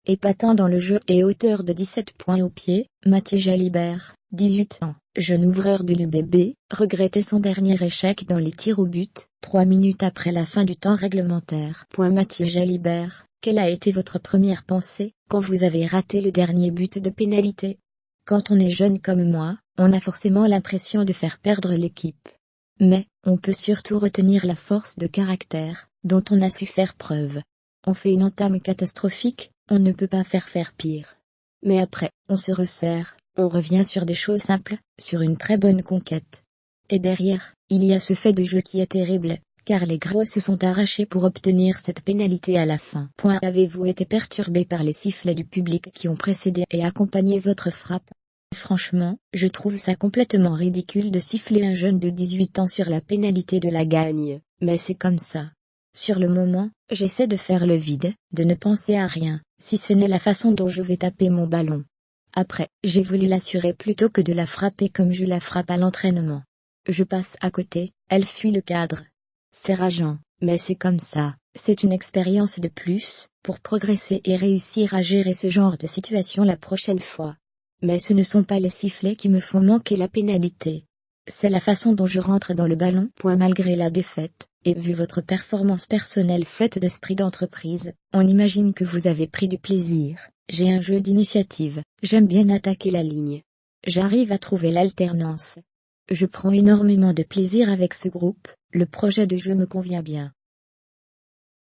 épatant dans le jeu et auteur de 17 points au pied, Mathieu Jalibert, 18 ans, jeune ouvreur de l'UBB, regrettait son dernier échec dans les tirs au but, 3 minutes après la fin du temps réglementaire. Mathieu Jalibert, quelle a été votre première pensée, quand vous avez raté le dernier but de pénalité? Quand on est jeune comme moi, on a forcément l'impression de faire perdre l'équipe. Mais, on peut surtout retenir la force de caractère, dont on a su faire preuve. On fait une entame catastrophique, on ne peut pas faire pire. Mais après, on se resserre, on revient sur des choses simples, sur une très bonne conquête. Et derrière, il y a ce fait de jeu qui est terrible, car les gros se sont arrachés pour obtenir cette pénalité à la fin. Avez-vous été perturbé par les sifflets du public qui ont précédé et accompagné votre frappe? Franchement, je trouve ça complètement ridicule de siffler un jeune de 18 ans sur la pénalité de la gagne, mais c'est comme ça. Sur le moment, j'essaie de faire le vide, de ne penser à rien, si ce n'est la façon dont je vais taper mon ballon. Après, j'ai voulu l'assurer plutôt que de la frapper comme je la frappe à l'entraînement. Je passe à côté, elle fuit le cadre. C'est rageant, mais c'est comme ça, c'est une expérience de plus, pour progresser et réussir à gérer ce genre de situation la prochaine fois. Mais ce ne sont pas les sifflets qui me font manquer la pénalité. C'est la façon dont je rentre dans le ballon. Malgré la défaite, et vu votre performance personnelle faite d'esprit d'entreprise, on imagine que vous avez pris du plaisir. J'ai un jeu d'initiative, j'aime bien attaquer la ligne. J'arrive à trouver l'alternance. Je prends énormément de plaisir avec ce groupe, le projet de jeu me convient bien.